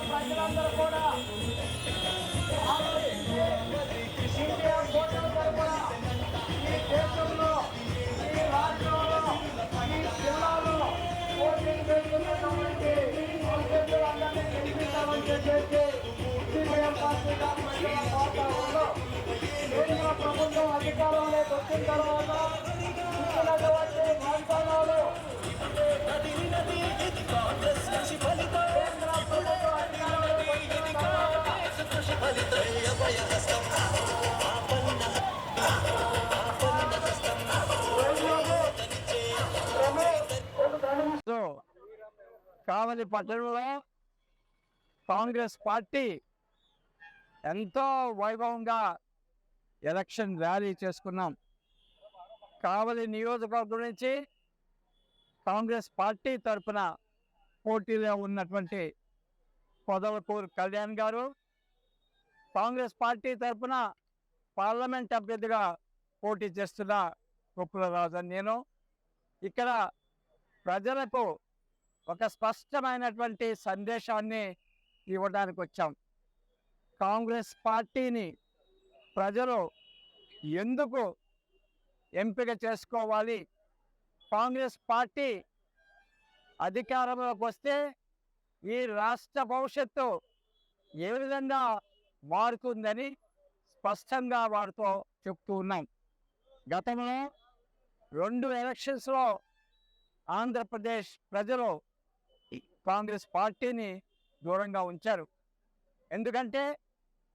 ప్రజలందరూ కూడా ఆలోచించి ఇండియా కూటమి తరపున ఈ దేశంలో, ఈ రాష్ట్రంలో, ఈ జిల్లాలో పోటీ చేస్తున్నటువంటి అభ్యర్థులందరినీ గెలిపించాలని చెప్పేసి సిపిఎం పార్టీగా ప్రజల వాతావరణంలో కేంద్ర ప్రభుత్వం అధికారంలోకి వచ్చిన తర్వాత ఇచ్చినటువంటి వాగ్దానాలు కేంద్ర ప్రభుత్వం అధికారంలోకి వచ్చిన కావలి పట్టణంలో కాంగ్రెస్ పార్టీ ఎంతో వైభవంగా ఎలక్షన్ ర్యాలీ చేసుకున్నాం. కావలి నియోజకవర్గం నుంచి కాంగ్రెస్ పార్టీ తరఫున పోటీలో ఉన్నటువంటి పొదలకూరు కళ్యాణ్ గారు, కాంగ్రెస్ పార్టీ తరఫున పార్లమెంట్ అభ్యర్థిగా పోటీ చేస్తున్న కొప్పుల రాజన్ నేను ఇక్కడ ప్రజలకు ఒక స్పష్టమైనటువంటి సందేశాన్ని ఇవ్వడానికి వచ్చాం. కాంగ్రెస్ పార్టీని ప్రజలు ఎందుకు ఎంపిక చేసుకోవాలి, కాంగ్రెస్ పార్టీ అధికారంలోకి వస్తే ఈ రాష్ట్ర భవిష్యత్తు ఏ విధంగా మారుతుందని స్పష్టంగా వారితో చెప్తూ ఉన్నాం. గతంలో 2 ఎలక్షన్స్లో ఆంధ్రప్రదేశ్ ప్రజలు కాంగ్రెస్ పార్టీని దూరంగా ఉంచారు. ఎందుకంటే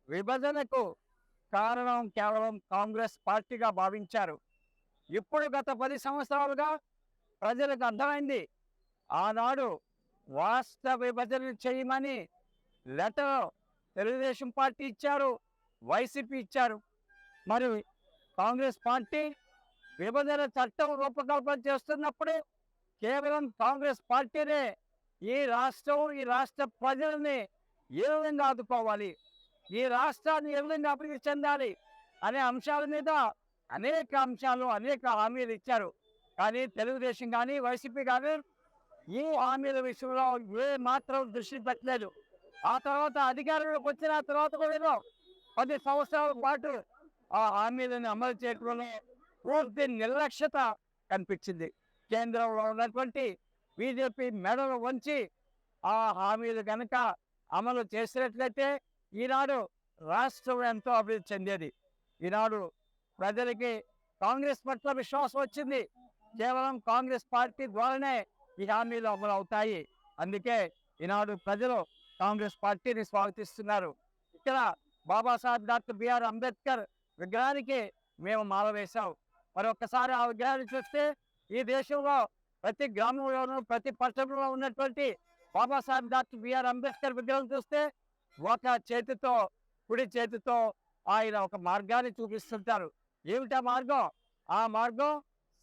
విభజనకు కారణం కేవలం కాంగ్రెస్ పార్టీగా భావించారు. ఇప్పుడు గత 10 సంవత్సరాలుగా ప్రజలకు అర్థమైంది. ఆనాడు రాష్ట్ర విభజన చేయమని లెటర్ తెలుగుదేశం పార్టీ ఇచ్చారు, వైసీపీ ఇచ్చారు. మరి కాంగ్రెస్ పార్టీ విభజన చట్టం రూపకల్పన చేస్తున్నప్పుడు కేవలం కాంగ్రెస్ పార్టీనే ఈ రాష్ట్రం, ఈ రాష్ట్ర ప్రజల్ని ఏ విధంగా ఆదుకోవాలి, ఈ రాష్ట్రాన్ని ఏ విధంగా అభివృద్ధి చెందాలి అనే అంశాల మీద అనేక అంశాలు, అనేక హామీలు ఇచ్చారు. కానీ తెలుగుదేశం కానీ వైసీపీ కానీ ఈ హామీల విషయంలో ఏ మాత్రం దృష్టి పెట్టలేదు. ఆ తర్వాత అధికారంలోకి వచ్చిన తర్వాత కూడా 10 సంవత్సరాల పాటు ఆ హామీలను అమలు చేయడంలో పూర్తి నిర్లక్ష్యత కనిపించింది. కేంద్రంలో ఉన్నటువంటి బీజేపీ మెడలు వంచి ఆ హామీలు కనుక అమలు చేసినట్లయితే ఈనాడు రాష్ట్రం ఎంతో అభివృద్ధి చెందేది. ఈనాడు ప్రజలకి కాంగ్రెస్ పట్ల విశ్వాసం వచ్చింది. కేవలం కాంగ్రెస్ పార్టీ ద్వారానే ఈ హామీలు అమలు అవుతాయి. అందుకే ఈనాడు ప్రజలు కాంగ్రెస్ పార్టీని స్వాగతిస్తున్నారు. ఇక్కడ బాబాసాహెబ్ డాక్టర్ బిఆర్ అంబేద్కర్ విగ్రహానికి మేము మాల వేశాం. మరి ఒక్కసారి ఆ విగ్రహాన్ని చూస్తే ఈ దేశంలో ప్రతి గ్రామంలోనూ, ప్రతి పట్టణంలో ఉన్నటువంటి బాబాసాహెబ్ డాక్టర్ బిఆర్ అంబేద్కర్ విగ్రహం చూస్తే ఒక చేతితో, కుడి చేతితో ఆయన ఒక మార్గాన్ని చూపిస్తుంటారు. ఏమిటా మార్గం? ఆ మార్గం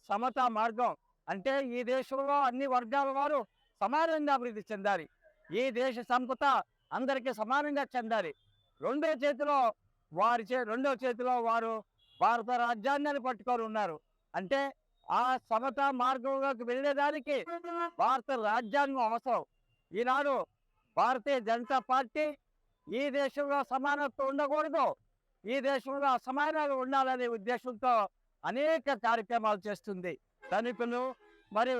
సమతా మార్గం. అంటే ఈ దేశంలో అన్ని వర్గాల వారు సమానంగా అభివృద్ధి చెందాలి, ఈ దేశ సంపద అందరికీ సమానంగా చెందాలి. రెండవ చేతిలో వారు భారత రాజ్యాంగాన్ని పట్టుకొని ఉన్నారు. అంటే ఆ సమతా మార్గంలోకి వెళ్ళేదానికి భారత రాజ్యాంగం అవసరం. ఈనాడు భారతీయ జనతా పార్టీ ఈ దేశంలో సమానత్వం ఉండకూడదు, ఈ దేశంలో అసమానాలు ఉండాలనే ఉద్దేశంతో అనేక కార్యక్రమాలు చేస్తుంది. ధనికులు మరి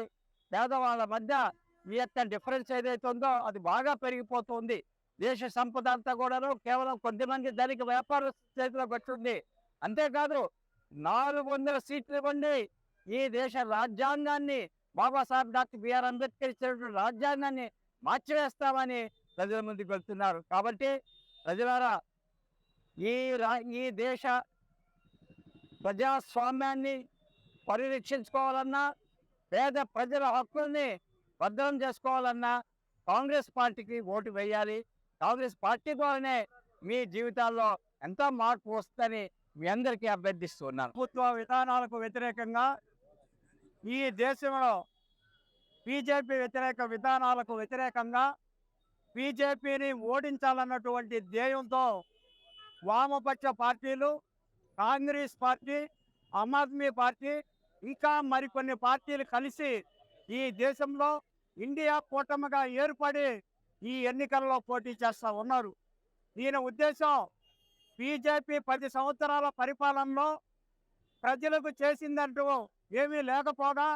పేదవాళ్ళ మధ్య ఈ యొక్క డిఫరెన్స్ ఏదైతే ఉందో అది బాగా పెరిగిపోతుంది. దేశ సంపద అంతా కూడాను కేవలం కొద్దిమంది ధనిక వ్యాపారస్తుల చేతిలోకి వచ్చింది. అంతేకాదు 400 సీట్లు ఇవ్వండి, ఈ దేశ రాజ్యాంగాన్ని, బాబాసాహెబ్ డాక్టర్ బిఆర్ అంబేద్కర్ ఇచ్చినటువంటి రాజ్యాంగాన్ని మార్చివేస్తామని ప్రజల ముందుకు వెళ్తున్నారు. కాబట్టి ప్రజలారా, ఈ దేశ ప్రజాస్వామ్యాన్ని పరిరక్షించుకోవాలన్నా, పేద ప్రజల హక్కుల్ని భద్రం చేసుకోవాలన్నా కాంగ్రెస్ పార్టీకి ఓటు వేయాలి. కాంగ్రెస్ పార్టీ ద్వారానే మీ జీవితాల్లో ఎంతో మార్పు వస్తుందని మీ అందరికీ అభ్యర్థిస్తున్నాను. ప్రభుత్వ విధానాలకు వ్యతిరేకంగా ఈ దేశంలో బీజేపీ వ్యతిరేక విధానాలకు వ్యతిరేకంగా బీజేపీని ఓడించాలన్నటువంటి ధ్యేయంతో వామపక్ష పార్టీలు, కాంగ్రెస్ పార్టీ, ఆమ్ ఆద్మీ పార్టీ, ఇంకా మరికొన్ని పార్టీలు కలిసి ఈ దేశంలో ఇండియా కూటమిగా ఏర్పడి ఈ ఎన్నికల్లో పోటీ చేస్తూ ఉన్నారు. దీని ఉద్దేశం బీజేపీ 10 సంవత్సరాల పరిపాలనలో ప్రజలకు చేసిందంటూ ఏమీ లేకపోగా,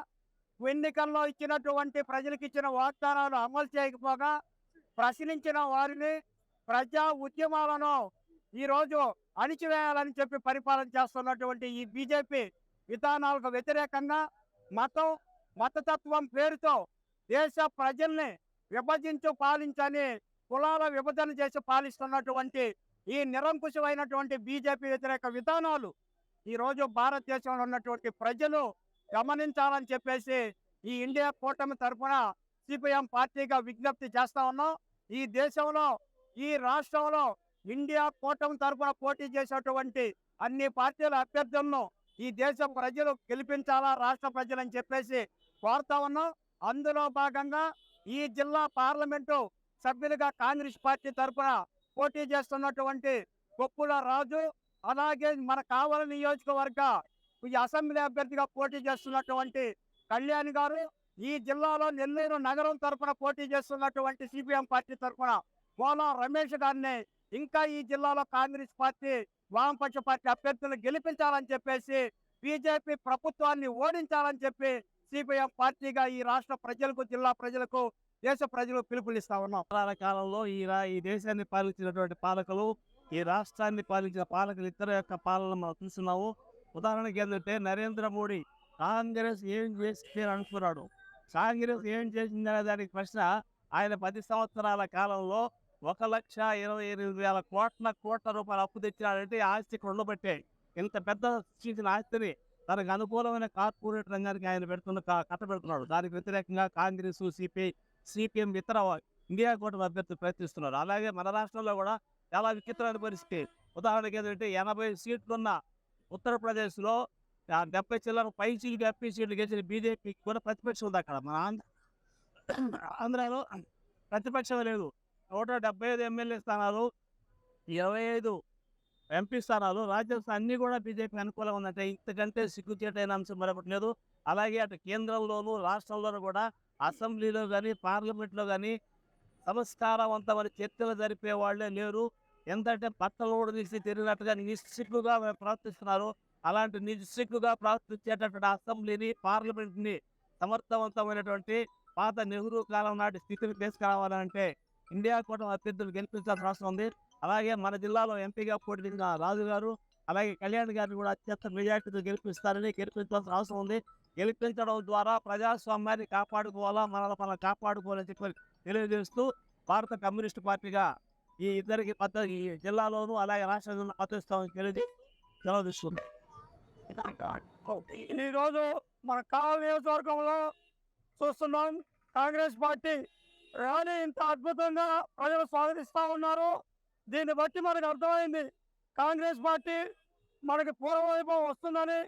ఎన్నికల్లో ఇచ్చినటువంటి ప్రజలకు ఇచ్చిన వాగ్దానాలు అమలు చేయకపోగా, ప్రశ్నించిన వారిని, ప్రజా ఉద్యమాలను ఈరోజు అణిచివేయాలని చెప్పి పరిపాలన చేస్తున్నటువంటి ఈ బీజేపీ విధానాలకు వ్యతిరేకంగా మతతత్వం పేరుతో దేశ ప్రజల్ని పాలించని కులాల విభజన చేసి పాలిస్తున్నటువంటి ఈ నిరంకుశమైనటువంటి బీజేపీ వ్యతిరేక విధానాలు ఈరోజు భారతదేశంలో ఉన్నటువంటి ప్రజలు గమనించాలని చెప్పేసి ఈ ఇండియా కూటమి తరఫున సిపిఎం పార్టీగా విజ్ఞప్తి చేస్తా ఉన్నాం. ఈ దేశంలో, ఈ రాష్ట్రంలో ఇండియా కూటమి తరఫున పోటీ చేసేటువంటి అన్ని పార్టీల అభ్యర్థులను ఈ దేశ ప్రజలు గెలిపించాలా, రాష్ట్ర ప్రజలని చెప్పేసి కోరుతా ఉన్నాం. అందులో భాగంగా ఈ జిల్లా పార్లమెంటు సభ్యులుగా కాంగ్రెస్ పార్టీ తరఫున పోటీ చేస్తున్నటువంటి కొప్పుల రాజు, అలాగే మన కావలి నియోజకవర్గ ఈ అసెంబ్లీ అభ్యర్థిగా పోటీ చేస్తున్నటువంటి కళ్యాణ్ గారు, ఈ జిల్లాలో నెల్లూరు నగరం తరఫున పోటీ చేస్తున్నటువంటి సిపిఎం పార్టీ తరఫున పోలా రమేష్ గారిని, ఇంకా ఈ జిల్లాలో కాంగ్రెస్ పార్టీ, వామపక్ష పార్టీ అభ్యర్థులను గెలిపించాలని చెప్పేసి, బీజేపీ ప్రభుత్వాన్ని ఓడించాలని చెప్పి సిపిఎం పార్టీగా ఈ రాష్ట్ర ప్రజలకు, జిల్లా ప్రజలకు, దేశ ప్రజలు పిలుపునిస్తా ఉన్నాం. కాలంలో ఈ దేశాన్ని పాలించినటువంటి పాలకులు, ఈ రాష్ట్రాన్ని పాలించిన పాలకులు ఇద్దరు యొక్క పాలన మనం చూస్తున్నాము. ఉదాహరణకి ఏంటంటే నరేంద్ర మోడీ కాంగ్రెస్ ఏం చేసింది అనుకున్నాడు. కాంగ్రెస్ ఏం చేసిందనే దానికి ప్రశ్న, ఆయన 10 సంవత్సరాల కాలంలో 1,28,000 కోట్ల రూపాయలు అప్పు తెచ్చినాడంటే ఆస్తి ఉండబట్టే. ఇంత పెద్ద సృష్టించిన ఆస్తిని తనకు అనుకూలమైన కార్పొరేట్ రంగానికి ఆయన కట్టబెడుతున్నాడు. దానికి వ్యతిరేకంగా కాంగ్రెస్, సిపిఎం ఇతర ఇండియా కూటమి అభ్యర్థులు ప్రయత్నిస్తున్నారు. అలాగే మన రాష్ట్రంలో కూడా చాలా విచిత్రమైన పరిస్థితి. ఉదాహరణకి ఏంటంటే 80 సీట్లున్న ఉత్తరప్రదేశ్లో 70 చిల్లర పై సీట్లు, ఎంపీ సీట్లు గెలిచిన బీజేపీకి కూడా ప్రతిపక్షం ఉంది. అక్కడ మన ఆంధ్రాలో ప్రతిపక్షం లేదు. 175 ఎమ్మెల్యే స్థానాలు, 25 ఎంపీ స్థానాలు, రాజ్యసభ అన్నీ కూడా బీజేపీ అనుకూలంగా ఉందంటే ఇంతకంటే సిగ్గుచేటైన అంశం మరొకటి లేదు. అలాగే అటు కేంద్రంలోనూ రాష్ట్రంలోనూ కూడా అసెంబ్లీలో కానీ పార్లమెంట్లో కానీ సంస్కారవంతమైన చర్చలు జరిపే వాళ్ళే లేరు. ఎంతంటే బట్టలు కూడా తీసి తిరిగినట్టుగా నిస్సిగ్గుగా ప్రవర్తిస్తున్నారు. అలాంటి నిస్సిగ్గుగా ప్రవర్తించేటటువంటి అసెంబ్లీని, పార్లమెంట్ని సమర్థవంతమైనటువంటి పాత నెహ్రూ కాలం నాటి స్థితిని తీసుకురావాలంటే ఇండియా కూటమి అభ్యర్థులు గెలిపించాల్సిన అవసరం ఉంది. అలాగే మన జిల్లాలో ఎంపీగా పోటీ చేసిన రాజు గారు, అలాగే కళ్యాణ్ గారిని కూడా అత్యంత మెజార్టీతో గెలిపించాల్సిన అవసరం ఉంది. గెలిపించడం ద్వారా ప్రజాస్వామ్యాన్ని కాపాడుకోవాలా, మనం కాపాడుకోవాలని చెప్పి తెలియజేస్తూ భారత కమ్యూనిస్టు పార్టీగా ఈ ఇద్దరికి ఈ జిల్లాలోనూ అలాగే రాష్ట్రంలో మద్దతు ఇస్తామని తెలియజేస్తుంది. ఈరోజు మన కావలి నియోజకవర్గంలో చూస్తున్నాం, కాంగ్రెస్ పార్టీ ర్యాలీ ఇంత అద్భుతంగా ప్రజలు స్వాగతిస్తూ ఉన్నారు. దీన్ని బట్టి మనకు అర్థమైంది కాంగ్రెస్ పార్టీ మనకి పూర్వవైభవం వస్తుందని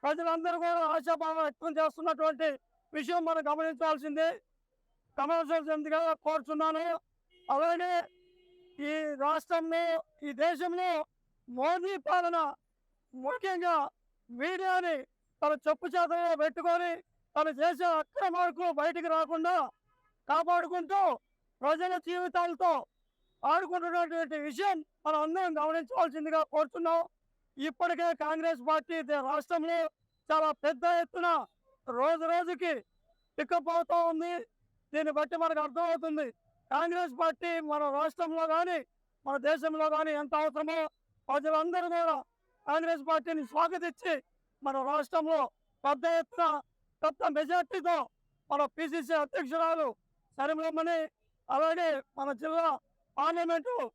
ప్రజలందరూ కూడా ఆశాభావం వ్యక్తం చేస్తున్నటువంటి విషయం మనం గమనించాల్సిందిగా కోరుతున్నాను. అలాగే ఈ రాష్ట్రంలో, ఈ దేశంలో మోదీ పాలన ముఖ్యంగా మీడియాని తన చెప్పు చేతలో పెట్టుకొని తను చేసే అక్రమాలకు బయటికి రాకుండా కాపాడుకుంటూ ప్రజల జీవితాలతో ఆడుకుంటున్నటువంటి విషయం మనం అందరం గమనించవలసిందిగా కోరుతున్నాం. ఇప్పటికే కాంగ్రెస్ పార్టీ రాష్ట్రంలో చాలా పెద్ద ఎత్తున రోజు రోజుకి పికప్ అవుతూ ఉంది. దీన్ని బట్టి మనకు అర్థమవుతుంది కాంగ్రెస్ పార్టీ మన రాష్ట్రంలో కానీ మన దేశంలో కానీ ఎంత అవసరమో. ప్రజలందరూ కూడా కాంగ్రెస్ పార్టీని స్వాగతించి మన రాష్ట్రంలో పెద్ద ఎత్తున పెద్ద మెజార్టీతో మన పిసిసి అధ్యక్షురాలు సరిమని, అలాగే మన జిల్లా పార్లమెంటుకు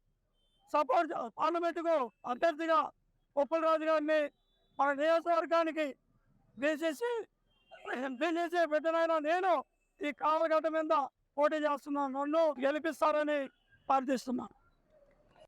అభ్యర్థిగా కొప్పులరాజు గారిని మన నియోజకవర్గానికి బీసీసీ బిడ్డనైనా నేను ఈ కాలగడ్డ మీద పోటీ చేస్తున్నాను. నన్ను గెలిపిస్తారని ప్రార్థిస్తున్నాను.